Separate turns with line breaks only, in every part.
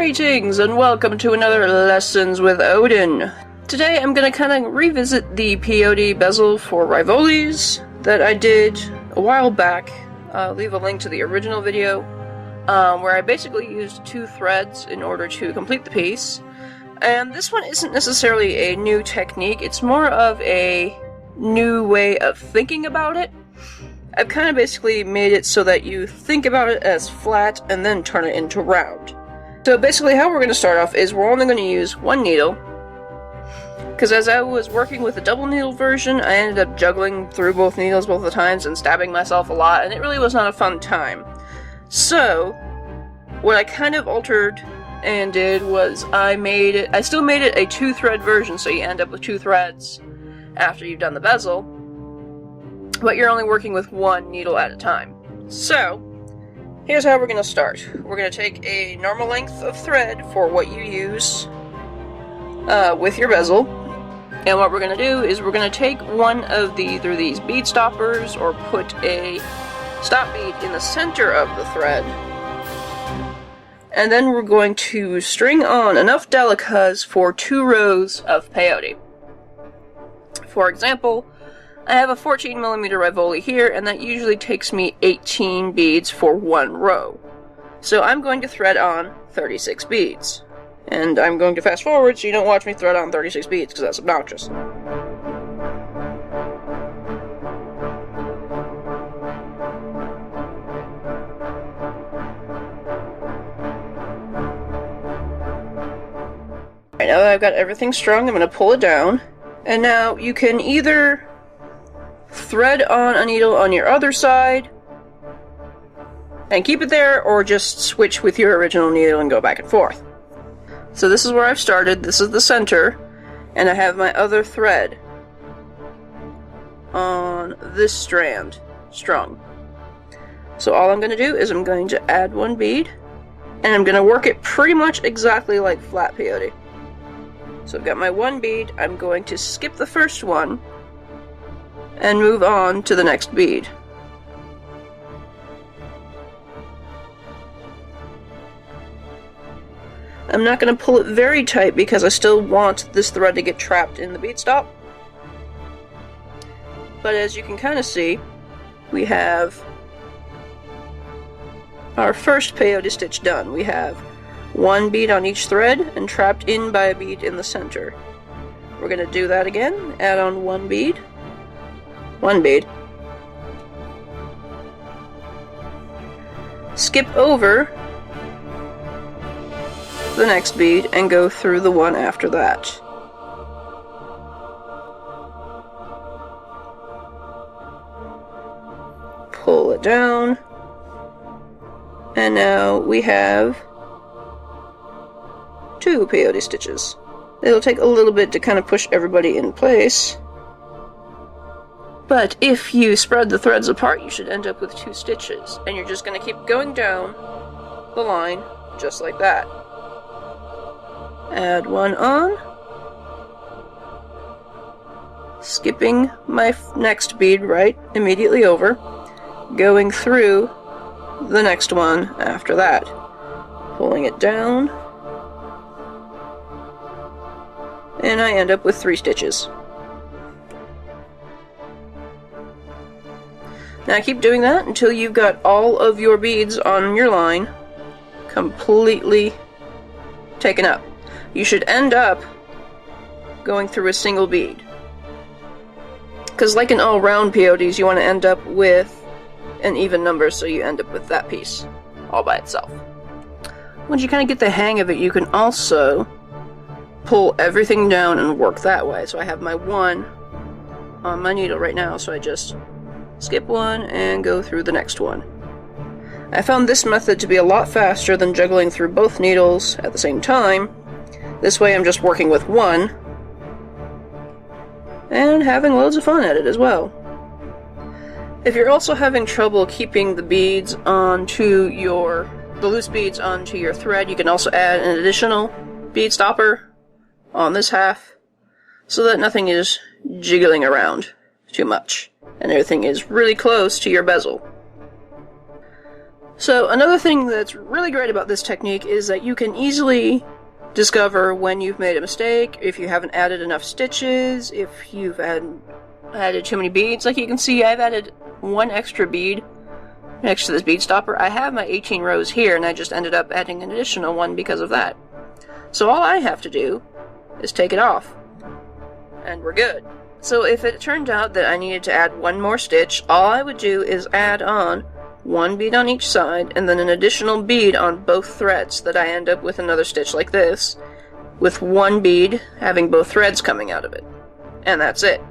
Greetings and welcome to another Lessons with Odin. Today I'm going to kind of revisit the Peyote bezel for rivolis that I did a while back. I'll leave a link to the original video where I basically used 2 threads in order to complete the piece. And this one isn't necessarily a new technique, it's more of a new way of thinking about it. I've kind of basically made it so that you think about it as flat and then turn it into round. So basically how we're going to start off is we're only going to use 1 needle, because as I was working with the double needle version, I ended up juggling through both needles both the times and stabbing myself a lot, and it really was not a fun time. So what I kind of altered and did was I still made it a 2-thread version, so you end up with 2 threads after you've done the bezel, but you're only working with 1 needle at a time. So here's how we're going to start. We're going to take a normal length of thread for what you use with your bezel, and what we're going to do is we're going to take one of either these bead stoppers or put a stop bead in the center of the thread, and then we're going to string on enough delicas for 2 rows of peyote. For example, I have a 14mm rivoli here, and that usually takes me 18 beads for 1 row. So I'm going to thread on 36 beads. And I'm going to fast forward so you don't watch me thread on 36 beads, because that's obnoxious. Alright, now that I've got everything strung, I'm going to pull it down. And now you can either thread on a needle on your other side and keep it there, or just switch with your original needle and go back and forth. So this is where I've started, this is the center, and I have my other thread on this strand strung. So all I'm going to do is I'm going to add 1 bead, and I'm going to work it pretty much exactly like flat peyote. So I've got my 1 bead, I'm going to skip the first one and move on to the next bead. I'm not going to pull it very tight because I still want this thread to get trapped in the bead stop. But as you can kind of see, we have our first peyote stitch done. We have 1 bead on each thread and trapped in by a bead in the center. We're going to do that again, add on 1 bead. 1 bead. Skip over the next bead and go through the one after that. Pull it down. And now we have 2 peyote stitches. It'll take a little bit to kind of push everybody in place. But if you spread the threads apart, you should end up with 2 stitches, and you're just going to keep going down the line, just like that. Add 1 on, skipping my next bead right immediately over, going through the next one after that, pulling it down, and I end up with 3 stitches. Now keep doing that until you've got all of your beads on your line completely taken up. You should end up going through a single bead, because like in all round peyotes, you want to end up with an even number, so you end up with that piece all by itself. Once you kind of get the hang of it, you can also pull everything down and work that way. So I have my 1 on my needle right now, so I just skip 1 and go through the next one. I found this method to be a lot faster than juggling through both needles at the same time. This way I'm just working with 1 and having loads of fun at it as well. If you're also having trouble keeping the beads onto the loose beads onto your thread, you can also add an additional bead stopper on this half so that nothing is jiggling around too much and everything is really close to your bezel. So another thing that's really great about this technique is that you can easily discover when you've made a mistake, if you haven't added enough stitches, if you've added too many beads. Like you can see, I've added one extra bead next to this bead stopper. I have my 18 rows here, and I just ended up adding an additional one because of that. So all I have to do is take it off, and we're good. So if it turned out that I needed to add one more stitch, all I would do is add on one bead on each side, and then an additional bead on both threads, that I end up with another stitch like this, with one bead having both threads coming out of it. And that's it.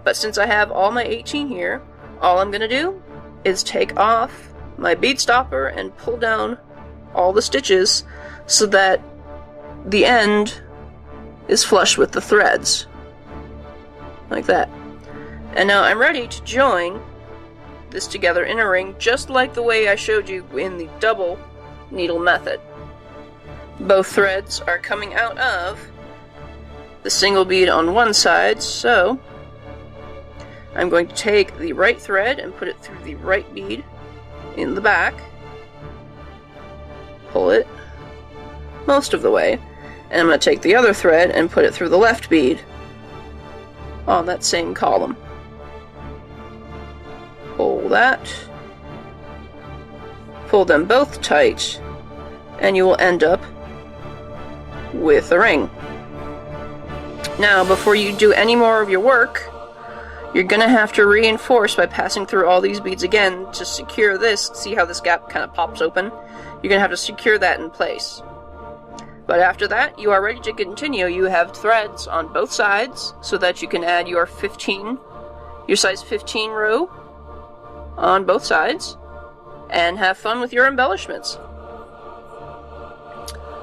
But since I have all my 18 here, all I'm going to do is take off my bead stopper and pull down all the stitches so that the end is flush with the threads. Like that. And now I'm ready to join this together in a ring, just like the way I showed you in the double needle method. Both threads are coming out of the single bead on one side, so I'm going to take the right thread and put it through the right bead in the back, pull it most of the way, and I'm going to take the other thread and put it through the left bead on that same column. Pull that, pull them both tight, and you will end up with a ring. Now, before you do any more of your work, you're going to have to reinforce by passing through all these beads again to secure this. See how this gap kind of pops open? You're going to have to secure that in place. But after that, you are ready to continue. You have threads on both sides so that you can add your size 15 row on both sides, and have fun with your embellishments.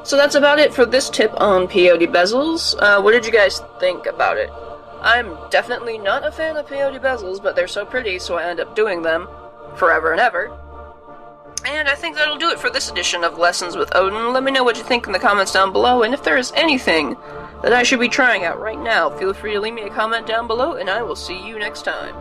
So that's about it for this tip on peyote bezels. What did you guys think about it? I'm definitely not a fan of peyote bezels, but they're so pretty, so I end up doing them forever and ever. And I think that'll do it for this edition of Lessons with Odin. Let me know what you think in the comments down below, and if there is anything that I should be trying out right now, feel free to leave me a comment down below, and I will see you next time.